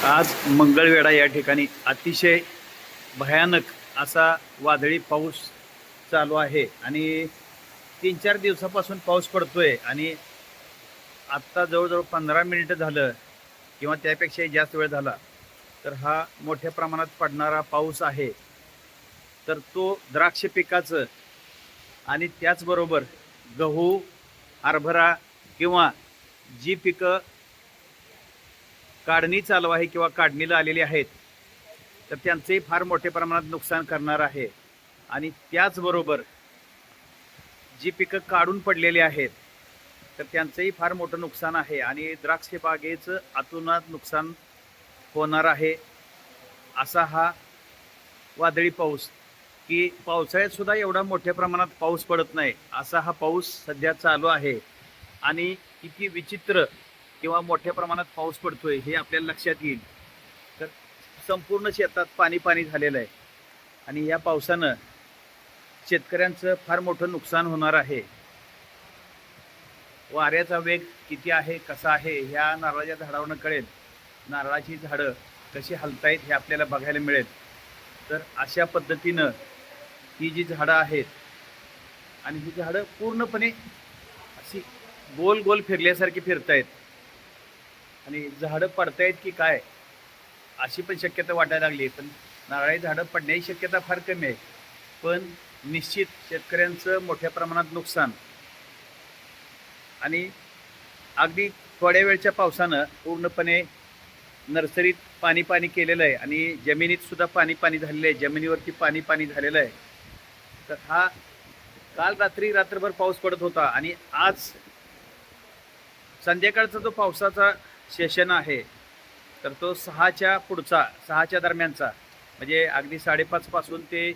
आज मंगळवेढा या ठिकाणी अतिशय भयानक असा वादळी पाऊस चालू आहे आणि 3-4 दिवसापासून पाऊस पडतोय आणि आत्ता जवळजवळ 15 मिनिटं झालं किंवा त्यापेक्षाही जास्त वेळ झाला तर हा मोठ्या प्रमाणात पडणारा पाऊस आहे. तर तो द्राक्ष पिकाचं आणि त्याचबरोबर गहू, हरभरा किंवा जी पिकं काढणी चालू आहे किंवा काढणीला आलेली आहेत तर त्यांचेही फार मोठ्या प्रमाणात नुकसान करणार आहे. आणि त्याचबरोबर जी पिकं काढून पडलेली आहेत तर त्यांचंही फार मोठं नुकसान आहे आणि द्राक्ष बागेचं अतोनात नुकसान होणार आहे. असा हा वादळी पाऊस की पावसाळ्यात सुद्धा एवढा मोठ्या प्रमाणात पाऊस पडत नाही असा हा पाऊस सध्या चालू आहे. आणि किती विचित्र किंवा मोठ्या प्रमाणात पाऊस पडतोय हे आपल्याला लक्षात येईल. तर संपूर्ण शेतात पाणी पाणी झालेलं आहे आणि या पावसानं शेतकऱ्यांचं फार मोठं नुकसान होणार आहे. वाऱ्याचा वेग किती आहे, कसा आहे, ह्या नारळाच्या झाडावरनं कळेल. नारळाची झाडं कशी हलतायत हे आपल्याला बघायला मिळेल. तर अशा पद्धतीनं ही जी झाडं आहेत आणि ही झाडं पूर्णपणे अशी गोल गोल फिरल्यासारखी फिरतायत आणि झाडं पडतायत की काय अशी पण शक्यता वाटायला लागली. पण नारळी झाडं पडण्याची शक्यता फार कमी आहे. पण निश्चित शेतकऱ्यांचं मोठ्या प्रमाणात नुकसान आणि अगदी थोड्या वेळच्या पावसानं पूर्णपणे नर्सरीत पाणी पाणी केलेलं आहे आणि जमिनीत सुद्धा पाणी पाणी झालेलं आहे, जमिनीवरती पाणी पाणी झालेलं आहे. तर हा काल रात्रभर पाऊस पडत होता आणि आज संध्याकाळचा जो पावसाचा सेशन आहे तर तो 6च्या दरम्यानचा म्हणजे अगदी 5:30 पासून ते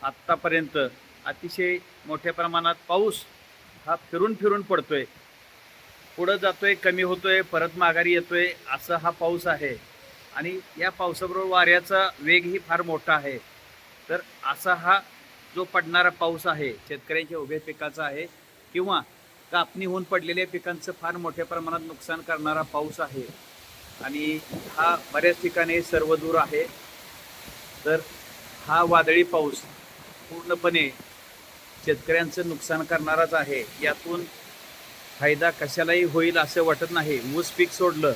आत्तापर्यंत अतिशय मोठ्या प्रमाणात पाऊस हा फिरून फिरून पडतोय. पुढं जातोय, कमी होतोय, परत माघारी येतोय असा हा पाऊस आहे. आणि या पावसाबरोबर वाऱ्याचा वेगही फार मोठा आहे. तर असा हा जो पडणारा पाऊस आहे शेतकऱ्यांच्या उभ्या पिकाचा आहे किंवा कापणी होऊन पडलेल्या पिकांचं फार मोठ्या प्रमाणात नुकसान करणारा पाऊस आहे. आणि हा बऱ्याच ठिकाणी सर्वदूर आहे. तर हा वादळी पाऊस पूर्णपणे शेतकऱ्यांचं नुकसान करणाराच आहे. यातून फायदा कशालाही होईल असं वाटत नाही. ऊस पीक सोडलं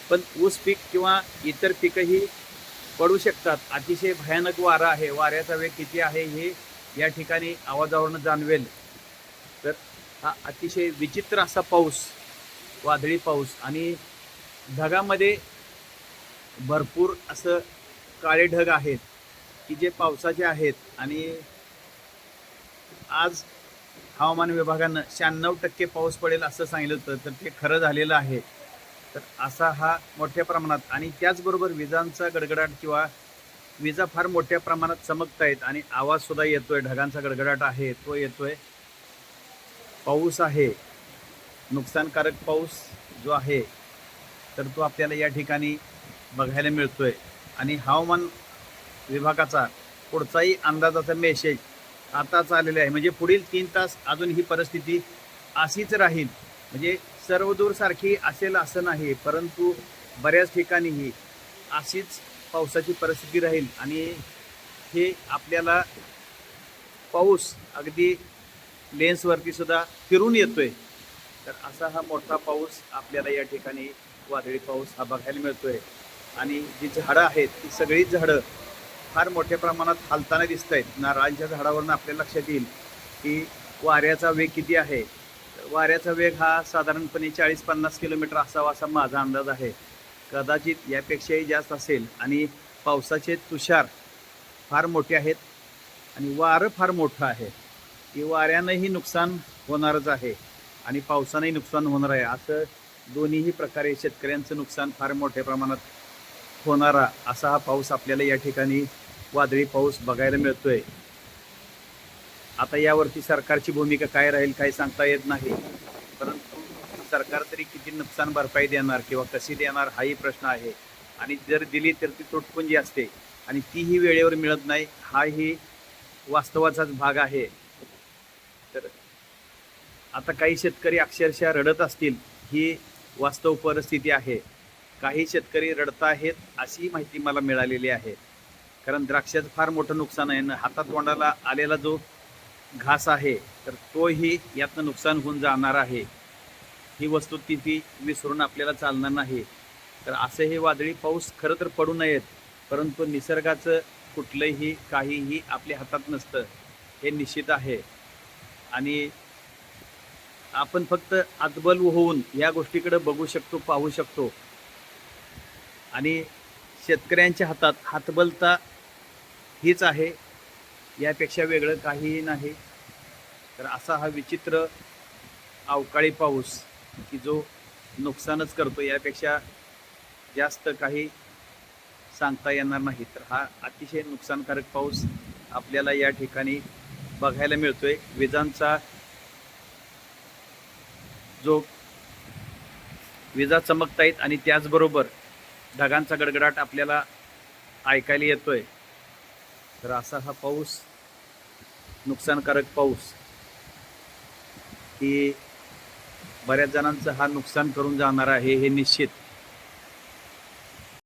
पण ऊस पीक किंवा इतर पिकंही पडू शकतात. अतिशय भयानक वारा आहे. वाऱ्याचा वेग किती आहे हे या ठिकाणी आवाजावरून जाणवेल. तर हा अतिशय विचित्र असा पाऊस, वादळी पाऊस आणि ढगामध्ये भरपूर असं काळे ढग आहेत की जे पावसाचे आहेत. आणि आज हवामान विभागानं 96% पाऊस पडेल असं सांगितलं होतं तर ते खरं झालेलं आहे. तर असा हा मोठ्या प्रमाणात आणि त्याचबरोबर विजांचा गडगडाट किंवा विजा फार मोठ्या प्रमाणात चमकत आहेत आणि आवाजसुद्धा येतोय. ढगांचा गडगडाट आहे तो येतोय. पाऊस आहे, नुकसानकारक पाऊस जो आहे तर तो आपल्याला या ठिकाणी बघायला मिळतोय. आणि हवामान विभागाचा पुढचाही अंदाजाचा मेसेज आताच आलेला आहे. म्हणजे पुढील 3 तास अजून ही परिस्थिती अशीच राहील. म्हणजे सर्वदूर सारखी असेल असं नाही, परंतु बऱ्याच ठिकाणीही अशीच पावसाची परिस्थिती राहील. आणि हे आपल्याला पाऊस अगदी लेन्सवरती सुद्धा फिरून येतोय. तर असा हा मोठा पाऊस आपल्याला या ठिकाणी वादळी पाऊस हा बघायला मिळतोय. आणि जी झाडं आहेत ती सगळीच झाडं फार मोठ्या प्रमाणात हालताना दिसत आहेत. नारळांच्या झाडावरून आपल्याला लक्षात येईल की वाऱ्याचा वेग किती आहे. वाऱ्याचा वेग हा साधारणपणे 40-50 किलोमीटर असावा असा माझा अंदाज आहे. कदाचित यापेक्षाही जास्त असेल. आणि पावसाचे तुषार फार मोठे आहेत आणि वारं फार मोठं आहे की वाऱ्यानंही नुकसान होणारच आहे आणि पावसानंही नुकसान होणार आहे. असं दोन्हीही प्रकारे शेतकऱ्यांचं नुकसान फार मोठ्या प्रमाणात होणारा असा हा पाऊस आपल्याला या ठिकाणी वादळी पाऊस बघायला मिळतोय. आता यावरती सरकारची भूमिका काय राहील काही सांगता येत नाही. परंतु सरकार तरी किती नुकसान भरपाई देणार किंवा कशी देणार हाही प्रश्न आहे. आणि जर दिली तर ती तुटपुंजी असते आणि तीही वेळेवर मिळत नाही. हाही वास्तवाचाच भाग आहे. तर आता काही शेतकरी अक्षरशः रडत असतील. ही वास्तव परिस्थिती आहे. काही शेतकरी रडत आहेत अशी माहिती मला मिळालेली आहे. कारण द्राक्षाचं फार मोठं नुकसान आहे ना, हातात तोंडाला आलेला जो घास आहे तर तोही यातनं नुकसान होऊन जाणार आहे. ही वस्तुस्थिती विसरून आपल्याला चालणार नाही. तर असं हे वादळी पाऊस खरं तर पडू नयेत, परंतु निसर्गाचं कुठलंही काहीही आपल्या हातात नसतं हे निश्चित आहे. आणि आपण फक्त अदबल होऊन या गोष्टीकडे बघू शकतो, पाहू शकतो. आणि शेतकऱ्यांच्या हातात हातबलता हीच आहे, यापेक्षा वेगळं काहीही नाही. तर असा हा विचित्र अवकाळी पाऊस की जो नुकसानच करतो, यापेक्षा जास्त काही सांगता येणार नाही. तर हा अतिशय नुकसानकारक पाऊस आपल्याला या ठिकाणी बघायला मिळतोय. विजांचा जो विजा चमकतायत आणि त्याचबरोबर ढगांचा गडगडाट आपल्याला ऐकायला येतोय. तर असा हा पाऊस, नुकसानकारक पाऊस की बऱ्याच जणांचं हा नुकसान करून जाणार आहे हे निश्चित.